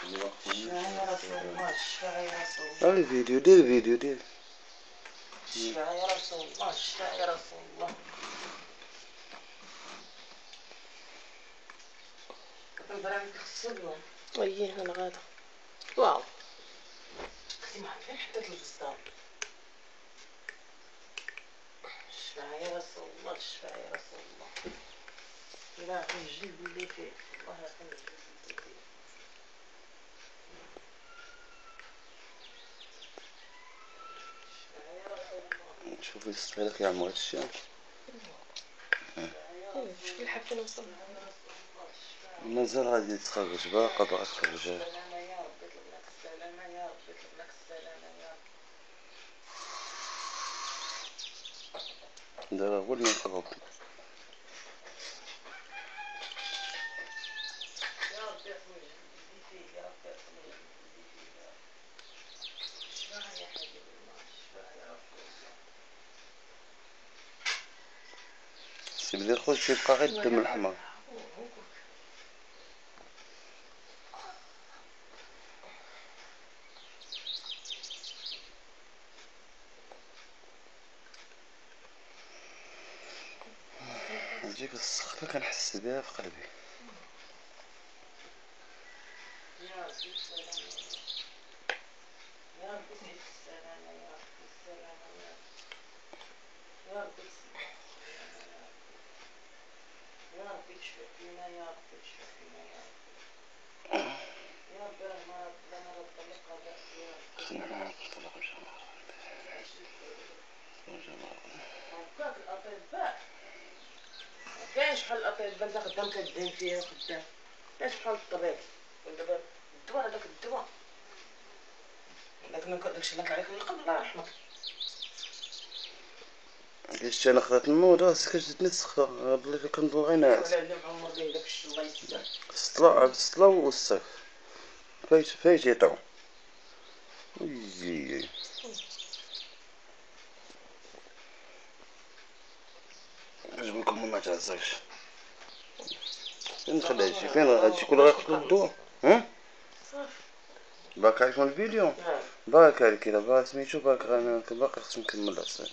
الشفاعة يا رسول الله، الشفاعة يا رسول الله. دير الفيديو، دير الفيديو، دير. الشفاعة يا رسول الله، الشفاعة يا رسول الله. كتنظر عليك تغسل اليوم. اييه انا غادا. واو. اختي ما فين حطيت الفستان؟ الشفاعة يا رسول الله، الشفاعة يا رسول الله. لا يعطيني الجلد اللي فيه، الله يعطيني الجلد اللي فيه. الشفاعة يا رسول الله. شوفي صغيرك يعمل هاد الشي. شكون حابين نوصل؟ مازال غادي يتخرج، باقا تخرج. السلامة يا رب، يطلب لك السلامة يا رب، يطلب لك السلامة يا رب. دابا هو اللي يقرب. يا رب يعصم الجلد فيه، يا رب يعصم الجلد فيه يا رب. الشفاعة يا حبيب الله، الشفاعة يا رسول الله. سي بلي خوش يبقى غير الدم الحمر. نجيك السخفة كنحس بها في قلبي. يا رب السلامة يا رب، يسعد السلامة يا رب، السلامة يا رب، يا رب يسعد السلامة يا رب، يا رب يشفع فينا يا رب، يشفع فينا يا رب، يا رب راه مرض لا مرض طلق قضاء يا رب. هكاك الأطباء كاينش بحال الأطباء انت خدام كدين فيها خدام، كاينش بحال الطبيب. ودابا الدواء هداك الدواء داكشي اللي عليك من قبل الله يرحمك. علاش انا خدات الموت راسك كتنسخ بالله كنضل غير ناعس. ولا عمر بين داكشي الله يستر. الصلاة والصف فايت يطعو. ويجي عجبكم ما تعزكش. فين نخلي هادشي؟ فين هادشي كله غيقتلو الضوء؟ ها؟ صافي. باقي عليكم الفيديو؟ باقي عليك الا باغي سميتو باقي باقي خصني نكمل العصير.